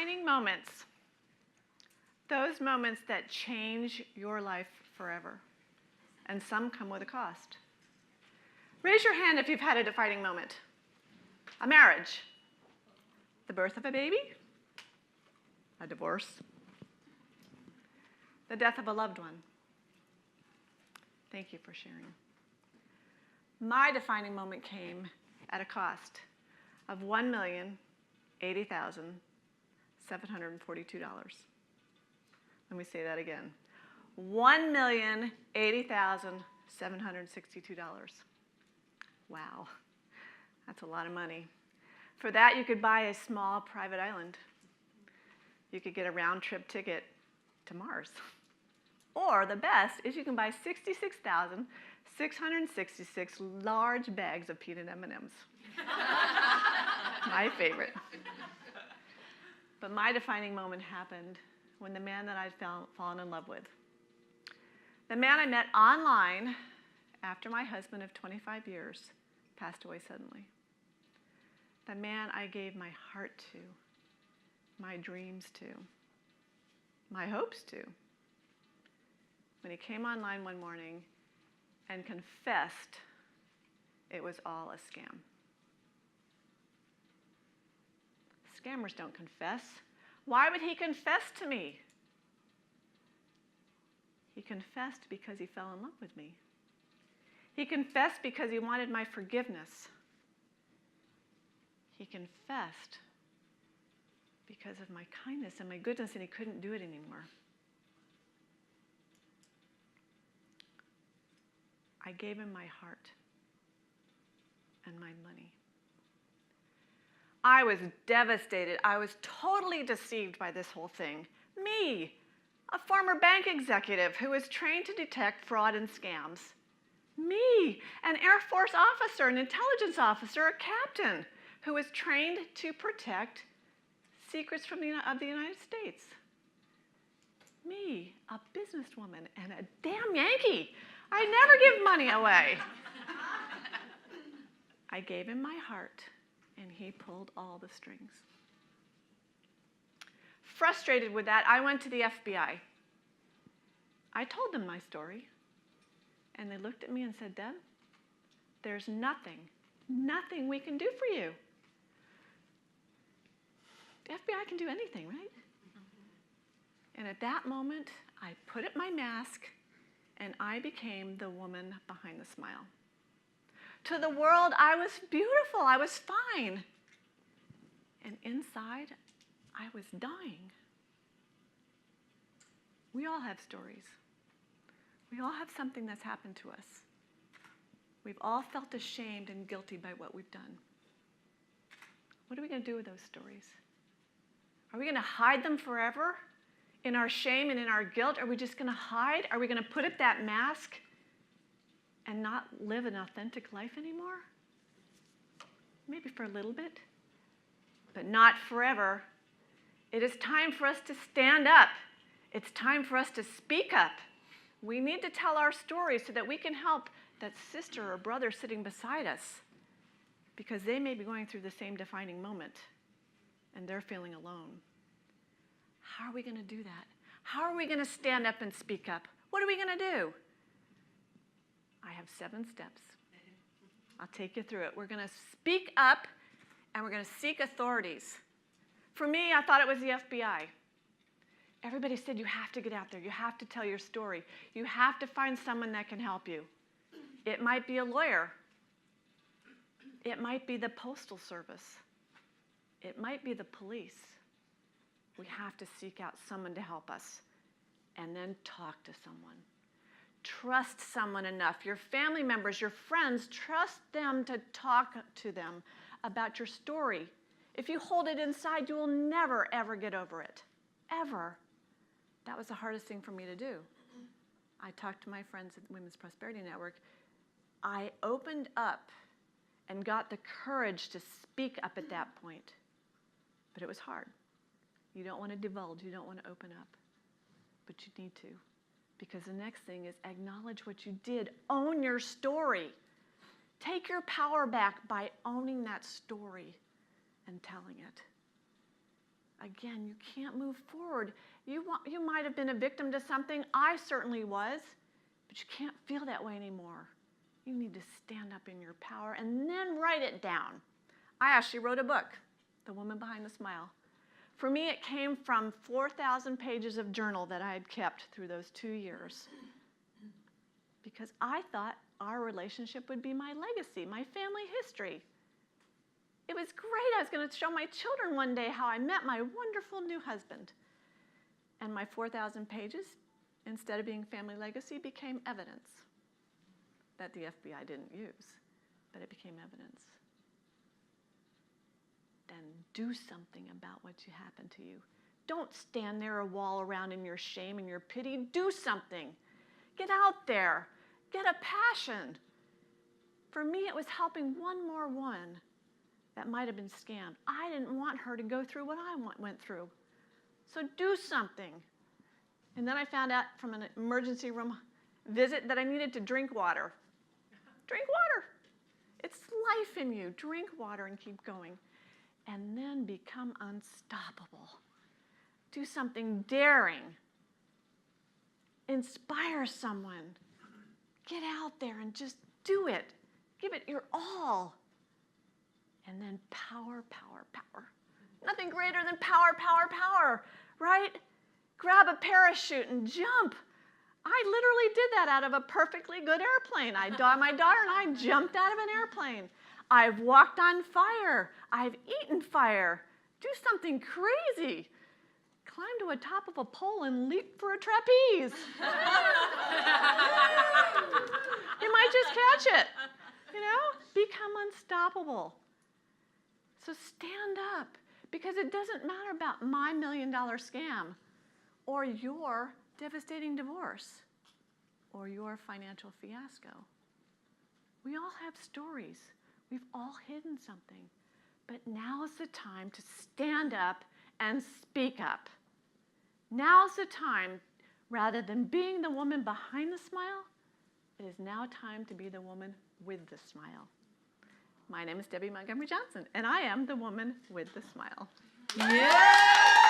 Defining moments. Those moments that change your life forever. And some come with a cost. Raise your hand if you've had a defining moment. A marriage. The birth of a baby. A divorce. The death of a loved one. Thank you for sharing. My defining moment came at a cost of $1,080,742. Let me say that again. $1,080,762. Wow, that's a lot of money. For that, you could buy a small private island. You could get a round-trip ticket to Mars. Or the best is you can buy 66,666 large bags of peanut M&Ms. My favorite. But my defining moment happened when the man that I'd fallen in love with, the man I met online after my husband of 25 years passed away suddenly. The man I gave my heart to, my dreams to, my hopes to. When he came online one morning and confessed it was all a scam. Scammers don't confess. Why would he confess to me? He confessed because he fell in love with me. He confessed because he wanted my forgiveness. He confessed because of my kindness and my goodness, and he couldn't do it anymore. I gave him my heart and my money. I was devastated. I was totally deceived by this whole thing. Me, a former bank executive who was trained to detect fraud and scams. Me, an Air Force officer, an intelligence officer, a captain who was trained to protect secrets of the United States. Me, a businesswoman and a damn Yankee. I never give money away. I gave him my heart, and he pulled all the strings. Frustrated with that, I went to the FBI. I told them my story, and they looked at me and said, Deb, there's nothing we can do for you. The FBI can do anything, right? And at that moment, I put up my mask, and I became the woman behind the smile. To the world, I was beautiful, I was fine. And inside, I was dying. We all have stories. We all have something that's happened to us. We've all felt ashamed and guilty by what we've done. What are we going to do with those stories? Are we going to hide them forever in our shame and in our guilt? Are we just going to hide? Are we going to put up that mask and not live an authentic life anymore? Maybe for a little bit, but not forever. It is time for us to stand up. It's time for us to speak up. We need to tell our stories so that we can help that sister or brother sitting beside us, because they may be going through the same defining moment and they're feeling alone. How are we going to do that? How are we going to stand up and speak up? What are we going to do? I have 7 steps. I'll take you through it. We're going to speak up, and we're going to seek authorities. For me, I thought it was the FBI. Everybody said, you have to get out there. You have to tell your story. You have to find someone that can help you. It might be a lawyer. It might be the Postal Service. It might be the police. We have to seek out someone to help us, and then talk to someone. Trust someone enough. Your family members, your friends, trust them to talk to them about your story. If you hold it inside, you will never, ever get over it. Ever. That was the hardest thing for me to do. I talked to my friends at the Women's Prosperity Network. I opened up and got the courage to speak up at that point. But it was hard. You don't want to divulge. You don't want to open up. But you need to. Because the next thing is acknowledge what you did. Own your story. Take your power back by owning that story and telling it. again, you can't move forward. You might have been a victim to something. I certainly was. But you can't feel that way anymore. You need to stand up in your power and then write it down. I actually wrote a book, The Woman Behind the Smile. For me, it came from 4,000 pages of journal that I had kept through those 2 years. Because I thought our relationship would be my legacy, my family history. It was great. I was going to show my children one day how I met my wonderful new husband. And my 4,000 pages, instead of being family legacy, became evidence that the FBI didn't use, but it became evidence. Then do something about what happened to you. Don't stand there or wall around in your shame and your pity. Do something. Get out there. Get a passion. For me, it was helping one more woman that might have been scammed. I didn't want her to go through what I went through. So do something. And then I found out from an emergency room visit that I needed to drink water. Drink water. It's life in you. Drink water and keep going. And then become unstoppable. Do something daring. Inspire someone. Get out there and just do it. Give it your all. And then power, power, power. Nothing greater than power, power, power, right? Grab a parachute and jump. I literally did that out of a perfectly good airplane. My daughter and I jumped out of an airplane. I've walked on fire. I've eaten fire. Do something crazy. Climb to the top of a pole and leap for a trapeze. You might just catch it. Become unstoppable. So stand up, because it doesn't matter about my $1 million scam or your devastating divorce or your financial fiasco. We all have stories. We've all hidden something. But now is the time to stand up and speak up. Now's the time, rather than being the woman behind the smile, it is now time to be the woman with the smile. My name is Debbie Montgomery Johnson, and I am the woman with the smile. Yeah!